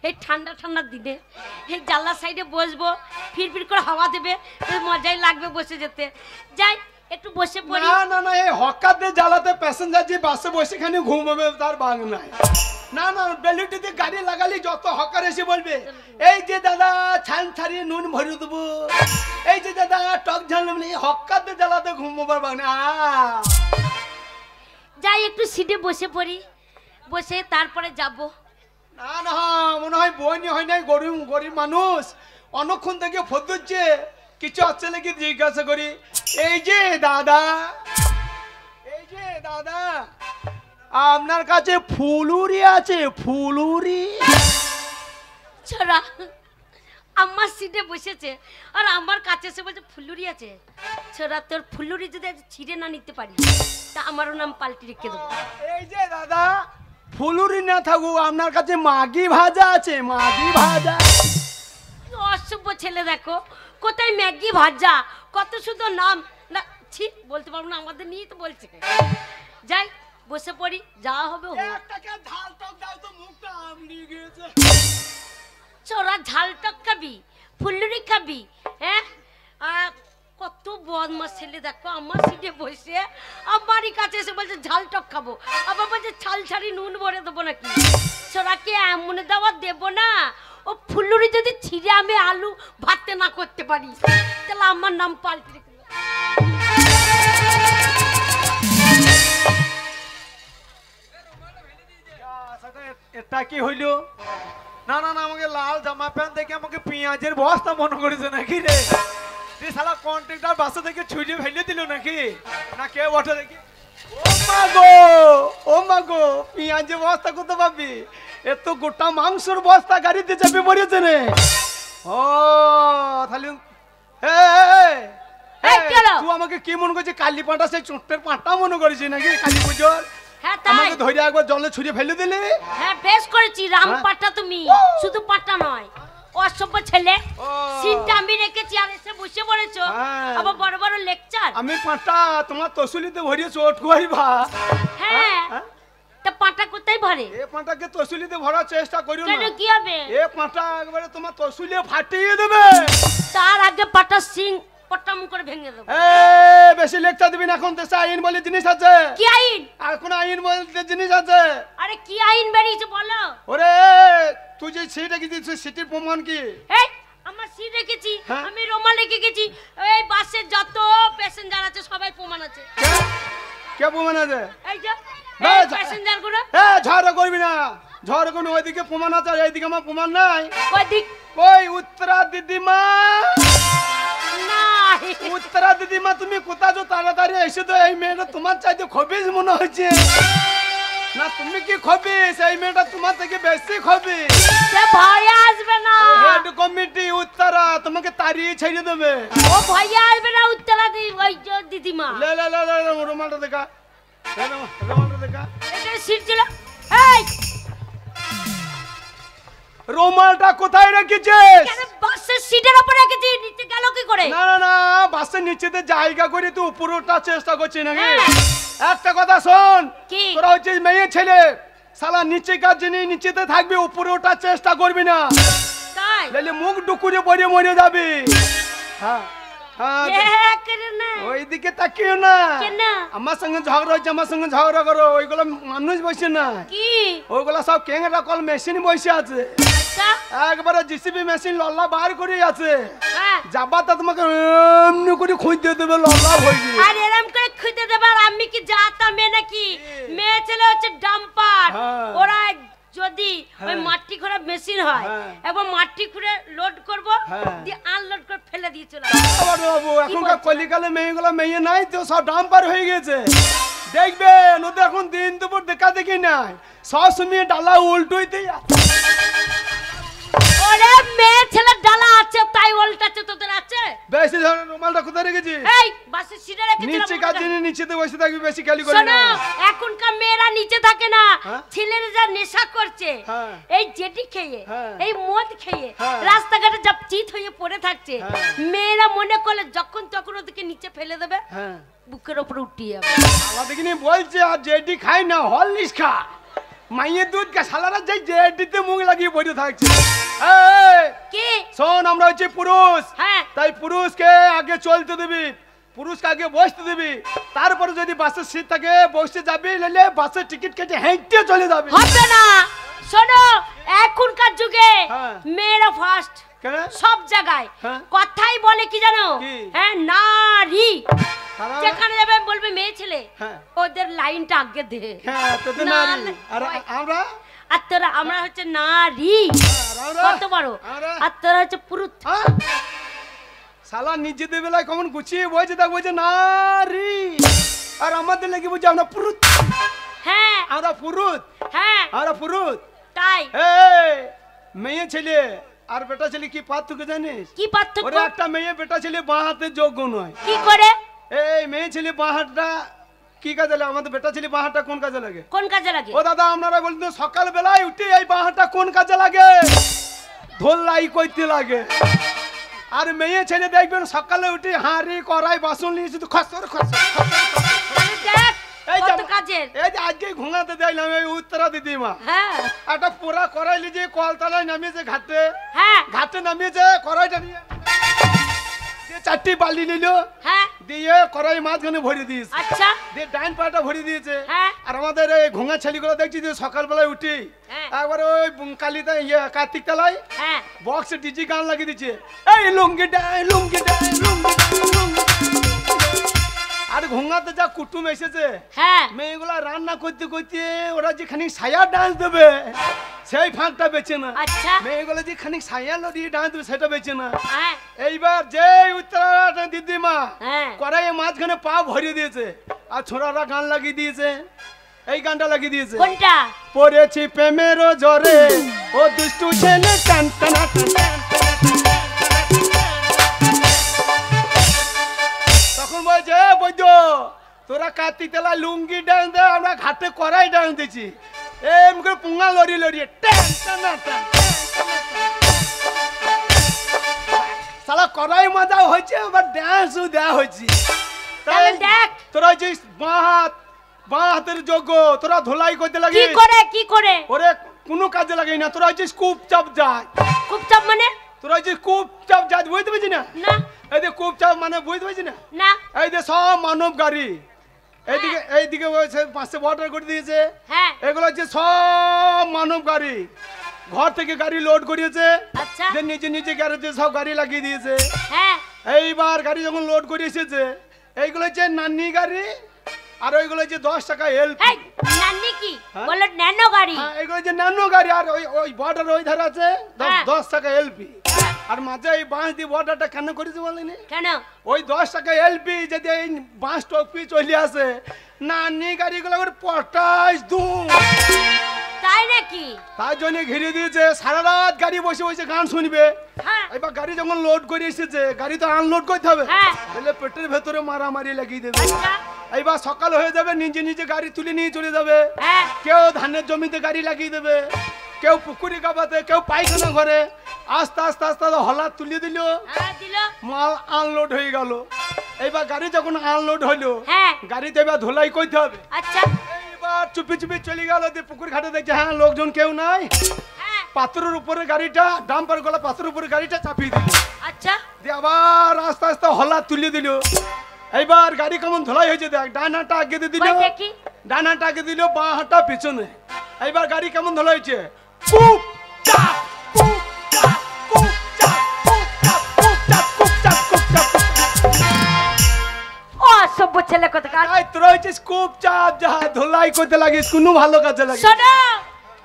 এই ঠান্ডা ঠান্ডার দিনে এই জানলার সাইডে বসবো, ফিরফির করে হাওয়া দেবে, মজাই লাগবে বসে যেতে। যাই একটু বসে পড়ি। না না না, এই হকারদের জ্বালাতে প্যাসেঞ্জার যে বাসে বসে খানি ঘুমাবে তার বাং নাই। না না, বেলুটিতে গাড়ি লাগালি যত হকার এসে বলবে এই যে দাদা ছান ছাড়িয়ে নুন ভরে দেবো, এই যে দাদা টক ঝাল নেই, হকারদের জ্বালাতে ঘুমাবার বাং না। যাই একটু সিটে বসে পড়ি, বসে তারপরে যাব। না না, মনে হয় বইনি হয় নাই, গরিব গরিব মানুষ অনেকক্ষণ থেকে ফতুচ্ছে, কিছু আছে নাকি জিজ্ঞাসা করি। এই যে দাদা, এই যে দাদা, আপনার কাছে ফুলুরি আছে? ফুলুরি ছোড়া আমার সিটে বসেছে আর আমার কাছে এসে বলছে ফুলুরি আছে। ছোড়া তোর ফুলুরি যদি আজ ছিঁড়ে না নিতে পারি তা আমারও নাম পাল্টি রেখে দেবো। এই যে দাদা, ফুলুরি না থাকুক, আপনার কাছে মাগি ভাজা আছে? মাগি ভাজা। অসভ্য ছেলে, দেখো কোথায় ম্যাগি ভাজা, কত সুন্দর নাম। না ছি, বলতে পারবো না, আমাদের নিয়েই তো বলছে। যাই বসে পড়ি, যা হবে হোক। ঝাল টক দাও তো, মুখটা আমড়ি গেছে। চোরা ঝাল টক খাবি, ফুলুরি খাবি? হ্যাঁ, কত বদমাস ছেলে, দেখো আমার সিটে বসে আমারই কাছে এসে বলছে ঝাল টক খাবো, আবার বলছে ছাল ছাড়ি নুন ভরে দেবো নাকি। চোরাকে এমন দেওয়া দেবো না, ও ফুলুরি যদি ছিঁড়ে আমি আলু ভাতে না করতে পারি তাহলে আমার নাম পাল্টে রেখে দেবো। এটা কি হইল? না না না, আমাকে লাল জামা প্যান্ট দেখে আমাকে পেঁয়াজের বস্তা মনে করেছে নাকি রে? তুই শালা কন্ট্রাক্টর বাসা থেকে ছুটে ফেলে দিল নাকি? না কে ওঠে দেখি। ও মা গো, ও মা গো, পেঁয়াজের বস্তা কত পাবি? এত গোটা মাংসর বস্তা গাড়িতে চাপে পড়েছে রে। ও তাহলে তুই আমাকে কি মনে করছিস? কালী পাঁটা, সেই চোটের পাঁটা মনে করেছিস নাকি কালী পুজোর? হ্যাঁ তাই। আমাকে ধরে একবার জলে ছুঁড়ে ফেলে দিলি। হ্যাঁ বেশ করেছি, রাম পাটা তুমি, শুধু পাটা নয়। অসভ্য ছেলে, সিটটা আমি রেখেছি আর এসে বসে পড়েছো, আবার বড় বড় লেকচার। আমি পাটা তোমার তসুলিতে ভরিয়ে চোট কইবা। হ্যাঁ, তা পাটা কোথায় ভরে? এ পাটাকে তসুলিতে ভরার চেষ্টা করিও না। কেন কি হবে? এ পাটা একবারে তোমার তসুলিয়ে ফাটিয়ে দেবে। তার আগে পাটা সিং পটাম করে ভেঙে দেবো। এ বেশি লেকচার দিবি না, এখন দেশে আইন বলে জিনিস আছে। কি আইন? আর কোন আইন বলে জিনিস আছে? আরে কি আইন বেরিয়েছে বলো? ওরে তুই যে সিট রেখেছিস, সিটের প্রমাণ কি? এই আমার সিট রেখেছি, আমি রুমাল রেখে গেছি, এই বাসের যত প্যাসেঞ্জার আছে সবাই প্রমাণ আছে। কে প্রমাণ আছে? এই যে প্যাসেঞ্জার গুলো। ঝড় করবি না, ঝড় করবি। ওইদিকে প্রমাণ আছে আর এইদিকে আমার প্রমাণ নাই। ওই দিক কই উত্তরা দিদিমা? নাই। উত্তরা দিদিমা তুমি কোথা যো? তাড়াতাড়ি এসে তো, এই মেয়েটা তোমার চাইতে খবিস মনে হচ্ছে। না তুমি কি খবিস? এই মেয়েটা তোমার থেকে বেশি খবিস। সে ভয় আসবে না। হেড কমিটি উত্তরা তোমাকে তাড়িয়ে ছেড়ে দেবে। ও ভয় আসবে না উত্তরা দি, ওই যে দিদিমা। লে লে লে লে রুমালটা দেখা, রুমালটা দেখা। এটা সিট ছিল। এই রুমালটা কোথায় রেখেছিস? কেন বাসের সিটের উপরে রেখেছি, নিচে গেল কি করে? না না না, বাসের নিচেতে জায়গা করে তুই উপরে ওঠার চেষ্টা করছিস নাকি? একটা কথা শোন, তোরা হচ্ছে মেয়ে ছেলে, শালা নিচে কাজ জিনিস নিচেতে থাকবি, উপরে ওঠার চেষ্টা করবি না, তাই নাহলে মুখ ডুকুরে পড়ে মরে যাবি। হ্যাঁ ওইদিকে তাকিও না। আমার সঙ্গে ঝগড়া হচ্ছে, আমার সঙ্গে ঝগড়া করো। ওইগুলো মানুষ বসে না, ওইগুলো সব ক্যাংরা কল মেশিন বসে আছে। একবারে জিসিবি মেশিন লল্লা বার করে আছে। যাবা তা তোমাকে এমনি করে খুঁজতে দেবে, লল্লা হয়ে যাবে। আর এরকম করে খুঁজতে দেবে। আর আমি কি যাতা মেয়ে নাকি? মেয়ে ছেলে হচ্ছে ডাম্পার। ওরা যদি ওই মাটি খোঁড়া মেশিন হয়, একবার মাটি খুঁড়ে লোড করবো, দিয়ে আনলোড করে ফেলে দিয়ে চলে আসবো। বাবু এখনকার কলিকালে মেয়েগুলো মেয়ে নাই তো, সব ডাম্পার হয়ে গেছে। দেখবেন ওদের এখন দিন দুপুর দেখা দেখি নাই, সব সময় ডালা উল্টোইতেই আছে। ওরে মেয়ে ছেলে ডালা আছে তাই উল্টাচ্ছে, তোদের আছে? বেশি ধরনের রুমালটা কোথায় রেখেছিস? এই বাসের সিটে রেখেছিলাম। নিচে কাজে নিচেতে বসে থাকবি, বেশি খালি করবি না। শোনো, এখনকার মেয়েরা নিচে থাকে না, ছেলেরা যা নেশা করছে, এই জেটি খেয়ে, এই মদ খেয়ে রাস্তাঘাটে যা চিত হয়ে পড়ে থাকছে, মেয়েরা মনে করলে যখন তখন ওদেরকে নিচে ফেলে দেবে, বুকের উপরে উঠিয়ে যাবে। আমাদের কি বলছে আর জেটি খাই না, হরলিক্স খা। মাইয়ের দুধ কে শালারা যাই জেডিতে মুখ লাগিয়ে বসে থাকছে। এই কি শোন, আমরা হচ্ছে পুরুষ, হ্যাঁ তাই পুরুষকে আগে চলতে দিবি, পুরুষকে আগে বসতে দিবি, তারপরে যদি বাসের সিট থাকে বসতে যাবি, নাহলে বাসের টিকিট কেটে হেঁটে চলে যাবি। হবে না। শোনো, এখনকার যুগে হ্যাঁ। মেয়েরা ফার্স্ট কেন? সব জায়গায় হ্যাঁ। কথাই বলে কি জানো? কি? হ্যাঁ, নারী। তারা- যেখানে যাবে বলবে মেয়ে ছেলে, হ্যাঁ। ওদের লাইনটা আগে দে। হ্যাঁ, তো তো না, নারী। আর ওই- আমরা আর তোরা, আমরা হচ্ছে নারী। আর আমরা? কত বড়, আমরা? আর তোরা হচ্ছে পুরুষ। হ্যাঁ? শালা নিজেদের বেলায় কেমন গুছিয়ে বলছে, দেখ বলছে নারী, আর আমাদের লেগে বলছে আমরা পুরুষ। হ্যাঁ আমরা পুরুষ, হ্যাঁ আমরা পুরুষ। তাই। এই মেয়ে ছেলে আর বেটা ছেলে কি পার্থক্য জানিস? কি পার্থক্য? ওরে একটা মেয়ে বেটা ছেলে বাঁ হাতে যোগ্য নয়। কি করে? এই মেয়ে ছেলে বাঁ হাতটা কি কাজে লাগে? আমাদের বেটা ছেলে বাঁ হাতটা কোন কাজে লাগে? কোন কাজে লাগে? ও দাদা, আপনারা বলতেন সকাল বেলায় উঠে এই বাঁ হাতটা কোন কাজে লাগে? ধোলাই করতে লাগে। আর মেয়ে ছেলে দেখবেন সকালে উঠে হাঁড়ি কড়াই বাসন নিয়ে শুধু খসর খসর। আরে দেখ এই যে কত কাজের। এই যে আজকে ঘুমাতে দিলাম এই উত্তরা দিদিমা, হ্যাঁ একটা পোড়া কড়াই নিয়ে কলতলায় নামিয়েছে ঘাটে, হ্যাঁ ঘাটে নামিয়েছে কড়াইটা নিয়ে দিয়ে 4টি বালি নিল, হ্যাঁ দিয়ে কড়াই মাঝখানে ভরে দিয়েছে, আচ্ছা দিয়ে ডাইন পাটা ভরে দিয়েছে। হ্যাঁ। আর আমাদের এই ঘোঙা ছেলেগুলো দেখছি যে সকালবেলায় উঠি হ্যাঁ। একবার ওই কালিতে কার্তিক তলায় হ্যাঁ বক্সে ডিজি গান লাগিয়ে দিচ্ছে, এই লুঙ্গি ডাই লুঙ্গি ডাই লুঙ্গি ডাই, লুঙ্গি ডাই। আর ঘোঙাতে যা কুটুম এসেছে, হ্যাঁ মেয়েগুলা রান্না করতে করতে ওরা যেখানে সায়া ডান্স দেবে সেই ফাঁকটা বেচে না, আচ্ছা মেয়েগুলো যেখানে সায়া লড়িয়ে ডান্স দেবে সেটা বেচে না। হ্যাঁ এইবার যে উত্তরা দিদিমা হ্যাঁ কড়াইয়ে মাঝখানে পা ভরিয়ে দিয়েছে আর ছোড়ারা গান লাগিয়ে দিয়েছে, এই গানটা লাগিয়ে দিয়েছে, কোনটা? পড়েছি প্রেমেরও জ্বরে ও দুষ্টু ছেলে টান টানা টান টান টানা টান টান। তখন বলছে বৈদ্য তোরা কার্তিক তেলা লুঙ্গি ডান্স দে, আমরা ঘাটে কড়াই ডান্স দিচ্ছি, এমনি করে পুঙ্গা লড়িয়ে লড়িয়ে টান টানা টান টান টানা টান। শালা কড়াই মজা হয়েছে, আবার ডান্সও দেওয়া হয়েছে। তাহলে দেখ তোরা হচ্ছে বাঁ হাতের যোগ্য, তোরা ধোলাই করতে কি লাগে, করে কি করে? ওরে কোনো কাজে লাগে না, তোরা হচ্ছে কূপ চাপ যায়, খুব চাপ মানে? তোরা হচ্ছে কূপ চাপ যায়, বুঝতে পারছি না? না এই যে কূপ চাপ মানে বুঝতে পারছি না? না এই যে সব মানব গাড়ি এইদিকে পাশে বর্ডার করে দিয়েছে, হ্যাঁ এগুলো হচ্ছে সব মানব গাড়ি, ঘর থেকে গাড়ি লোড করিয়েছে, আচ্ছা যে নিচে নিচে গ্যারেজে সব গাড়ি লাগিয়ে দিয়েছে। হ্যাঁ এইবার গাড়ি যখন লোড করে এসেছে, এইগুলো হচ্ছে নান্নি গাড়ি, আর ওইগুলো হচ্ছে 10 টাকা হেল্প। এই নান্নি কি হ্যাঁ? বলো? ন্যানো গাড়ি। হ্যাঁ, এগুলো হচ্ছে ন্যানো গাড়ি, আর ওই বর্ডার ওই ধারে আছে হ্যাঁ। 10 টাকা এলপি। আর মাঝে এই বাঁশ দিয়ে বর্ডারটা কেন করেছে বলেনি? কেন? ওই 10 টাকা এলপি যদি এই বাঁশ টপি চলে আসে, নানি গাড়িগুলো ওর পটাশ ধুম, তাই নাকি? তার জন্য ঘিরে দিয়েছে, সারা রাত গাড়ি বসে বসে গান শুনবে। হ্যাঁ এবার গাড়ি যখন লোড করে এসেছে, গাড়ি তো আনলোড করতে হবে, হ্যাঁ। তাহলে পেটের ভেতরে মারামারি লাগিয়ে দেবে। আচ্ছা এইবার সকাল হয়ে যাবে, নিজে নিজে গাড়ি তুলে নিয়ে চলে যাবে, হ্যাঁ কেউ ধানের জমিতে গাড়ি লাগিয়ে দেবে, কেউ পুকুরি গাবাতে, কেউ পায়খানা ঘরে, আস্তে আস্তে আস্তে হলা তুলে দিল, হ্যাঁ দিল। মাল আনলোড হয়ে গেল। এইবার গাড়ি যখন আনলোড হলো, হ্যাঁ গাড়িতে এবার ধোলাই করতে হবে। আচ্ছা এইবার চুপি চুপি চলে গেল, দিয়ে পুকুর ঘাটে দেখছে হ্যাঁ লোকজন কেউ নাই, হ্যাঁ পাথরের উপরে গাড়িটা, ডাম্পার গলা পাথরের উপরে গাড়িটা চাপিয়ে দিল, আচ্ছা দিয়ে আবার আস্তে আস্তে হলা তুলে দিল। এইবার গাড়ি কেমন ধোলাই হয়েছে দেখ, ডান হাতটা আগে দিয়ে দিল, ওই দেখি। ডান হাতটা আগে দিল, বাঁ হাতটা পিছনে। এইবার গাড়ি কেমন ধোলাই হয়েছে, কুপ চাপ কুপ চাপ কুপ চাপ কুপ চাপ কুপ চাপ কুপ চাপ কুপ চাপ। ও সভ্য ছেলে কোথাকার। তাই তোরা হচ্ছে কুপ চাপ যা ধোলাই করতে লাগিস, কোনো ভালো কাজে লাগে। শোনো,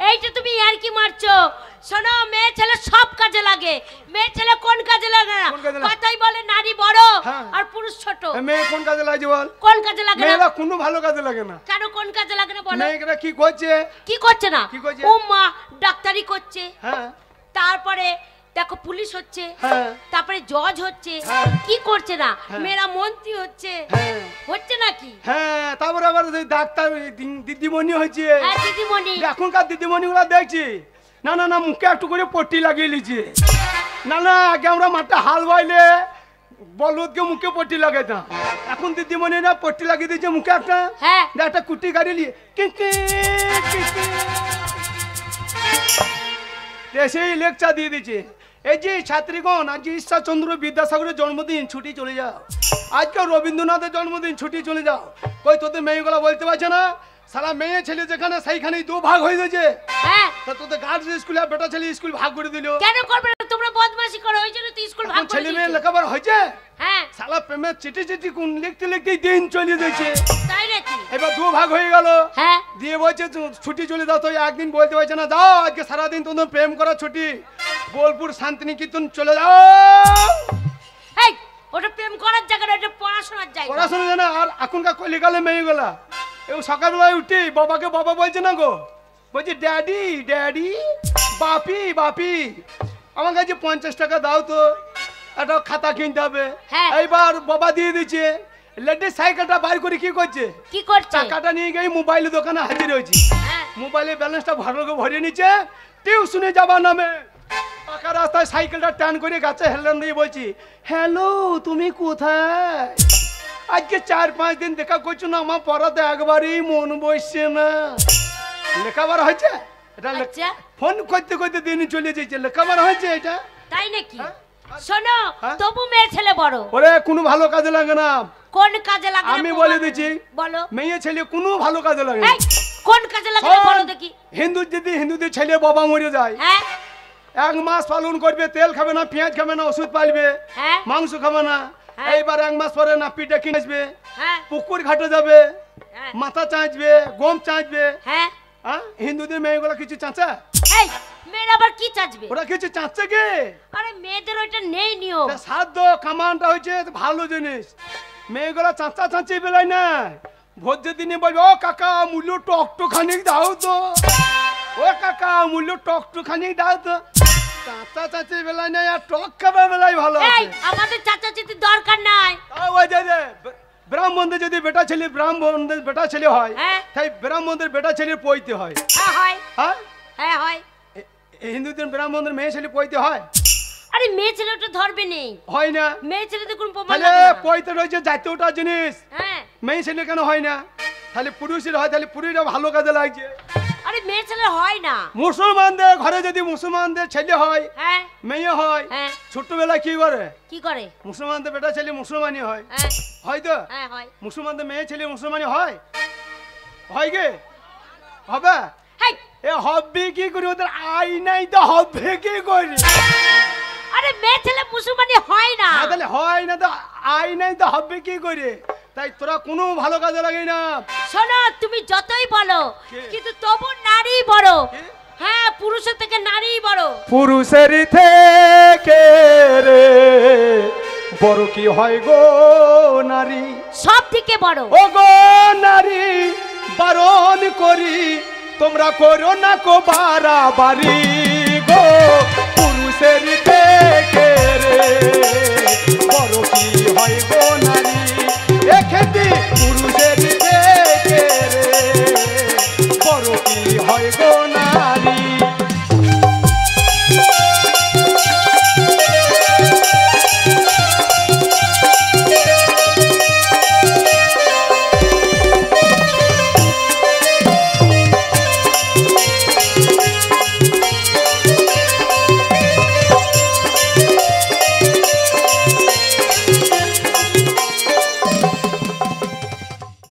এইটা তুমি আর কি মারছো? শোনো, মেয়ে ছেলে সব কাজে লাগে, মেয়ে ছেলে কোন কাজে লাগে না? কোন কাজে লাগে? কথাই বলে নারী বড় হ্যাঁ। আর পুরুষ ছোট। মেয়ে কোন কাজে লাগে বল? কোন কাজে লাগে না? মেয়েরা কোনো ভালো কাজে লাগে না। কেন কোন কাজে লাগে না বলো? মেয়েরা কি করছে? কি করছে না? কি করছে? ও মা ডাক্তারি করছে, হ্যাঁ তারপরে দেখো পুলিশ হচ্ছে, হ্যাঁ তারপরে জজ হচ্ছে, হ্যাঁ। কি করছে না? হ্যাঁ। মেয়েরা মন্ত্রী হচ্ছে, হ্যাঁ হচ্ছে নাকি? হ্যাঁ, তারপরে আবার ওই ডাক্তার দিদিমণি হয়েছে। হ্যাঁ দিদিমণি। এখনকার দিদিমণি গুলা দেখছি না না না মুখে একটু করে পট্টি লাগিয়ে লিছে, না না আগে আমরা মাঠে হাল বাইলে বলদকে মুখে পট্টি লাগাইতাম, এখন দিদিমণি না পট্টি লাগিয়ে দিয়েছে মুখে একটা, হ্যাঁ একটা কুটি গাড়ি নিয়ে এসেই লেকচার দিয়ে দিচ্ছে এই যে ছাত্রীগণ আজ ঈশ্বরচন্দ্র বিদ্যাসাগরের জন্মদিন ছুটি চলে যাও, আজকে রবীন্দ্রনাথের জন্মদিন ছুটি চলে যাও। কই তোদের মেয়েগুলো বলতে পারছে না সারা মেয়ে ছেলে যেখানে সেইখানেই দু ভাগ হয়ে গেছে। হ্যাঁ তা তোদের গার্লস স্কুল আর বেটা ছেলে স্কুল ভাগ করে দিল। কেন করবে না? তোমরা বদমাশি করো ওই জন্য তো স্কুল ভাগ করে ছেলে মেয়ে দিয়েছো। লেখাপড়া হয়েছে হ্যাঁ সালা প্রেমের চিঠি কোন লিখতে লিখতেই দিন চলে যাচ্ছে। তাই নাকি? এবার দু ভাগ হয়ে গেল। হ্যাঁ দিয়ে বলছে ছুটি চলে যাও, তো একদিন বলতে পারছে না যাও আজকে সারাদিন তোমাদের প্রেম করা ছুটি, বোলপুর শান্তিনিকেতন চলে যাও। এই ওটা প্রেম করার জায়গা না, ওটা পড়াশোনার জায়গা। পড়াশোনা জানা। আর এখনকার কলিকালে মেয়েগুলা এই সকালবেলায় উঠি বাবাকে বাবা বলছে না গো, বলছি ড্যাডি ড্যাডি, বাপি বাপি, আমার কাছে 50 টাকা দাও তো, একটা খাতা কিনতে হবে। হ্যাঁ। এইবার বাবা দিয়ে দিচ্ছে। লেডিস সাইকেলটা বাইর করে কি করছে, কি করছে? টাকাটা নিয়ে গিয়ে মোবাইল দোকানে হাজির হয়েছি। হ্যাঁ মোবাইলে ব্যালেন্সটা ভরিয়ে নিচ্ছে, টিউশনে যাবার নামে পাকা রাস্তায় সাইকেলটা টান করে গাছে হেলান দিয়ে বলছি হ্যালো তুমি কোথায়? আজকে 4-5 দিন দেখা করছো না, আমার পড়াতে একবারই মন বসছে না। লেখাপড়া হয়েছে এটা? আচ্ছা ফোন করতে করতে দিন চলে যাচ্ছে, লেখাপড়া হয়েছে এটা? তাই নাকি? হ্যাঁ? শোনো হ্যাঁ? তবু মেয়ে ছেলে বড়, ওরে কোনো ভালো কাজে লাগে না। কোন কাজে লাগে না আমি প্রমাণ? বলে দিচ্ছি বলো। মেয়ে ছেলে কোনো ভালো কাজে লাগে না। এই কোন কাজে লাগে না বলো দেখি। হিন্দুদের ছেলে বাবা মরে যায়, হ্যাঁ 1 মাস পালন করবে, তেল খাবে না, পেঁয়াজ খাবে না, ওষুধ পালবে, হ্যাঁ মাংস খাবে না। হ্যাঁ। এইবার 1 মাস পরে নাপিটা কিনে আসবে, হ্যাঁ পুকুর ঘাটে যাবে, হ্যাঁ মাথা চাঁচবে, গম চাঁচবে। হ্যাঁ হ্যাঁ হিন্দুদের মেয়েগুলো কিছু চাঁচা? এই মেয়েরা আবার কি চাচবে? ওরা কিছু চাঁচছে কি? আরে মেয়েদের ওইটা নেই নিয়ম। তা সাধ্য কামানটা হয়েছে ভালো জিনিস, মেয়েগুলো চাঁচা চাঁচি বেলায় না। ভোজের দিনে বলবে ও কাকা মূল্য টকটু খানিক দাও তো, ও কাকা মূল্য টকটু খানিক দাও তো। চাঁচা চাঁচি বেলায় নাই, আর টক খাবার বেলায় ভালো এই আছে। আমাদের চাচা চাচির দরকার নাই। ওই যে ব্রাহ্মণদের যদি বেটা ছেলে ব্রাহ্মণদের বেটা ছেলে হয়, হ্যাঁ। তাই ব্রাহ্মণদের বেটা ছেলে পইতে হয়। হ্যাঁ হয়, হ্যাঁ হ্যাঁ হয়। হিন্দুদের ব্রাহ্মণদের মেয়ে ছেলে পইতে হয়? আরে মেয়ে ছেলে ওটা ধরবে নেই, হয় না। মেয়ে ছেলেদের কোনো প্রমাণ তাহলে লাগে না। পইতে রয়েছে জাতীয়টা জিনিস, হ্যাঁ মেয়ে ছেলে কেন হয় না? তাহলে পুরুষের হয়, তাহলে পুরুষরা ভালো কাজে লাগছে। আরে মেয়ে ছেলে হয় না। মুসলমানদের ঘরে যদি মুসলমানদের ছেলে হয়, হ্যাঁ মেয়ে হয়, হ্যাঁ ছোটবেলায় কি করে? কি করে? মুসলমানদের বেটা ছেলে মুসলমানই হয়, হ্যাঁ হয়তো হ্যাঁ হয়। মুসলমানদের মেয়ে ছেলে মুসলমানই হয়, হয় গে হবে? হেই এ হবে কি করে? ওদের আই নাই তো হবে কি করে? আরে মেয়ে ছেলে মুসলমানি হয় না। তাহলে হয় না তো আই নাই তো হবে কি করে? তাই তোরা কোনো ভালো কাজে লাগে না। শোনো তুমি যতই বলো কে? কিন্তু তবু নারী বড়। কে? হ্যাঁ পুরুষের থেকে নারী বড়। পুরুষের থেকে রে বড় কি হয় গো নারী? সব থেকে বড়। ও গো নারী বারণ করি তোমরা করো না কো বাড়াবাড়ি গো। পুরুষের থেকে রে বড় কি হয় গো নারী? এক্ষেত্রে পুরুষের থেকে রে বড় কি হয় গো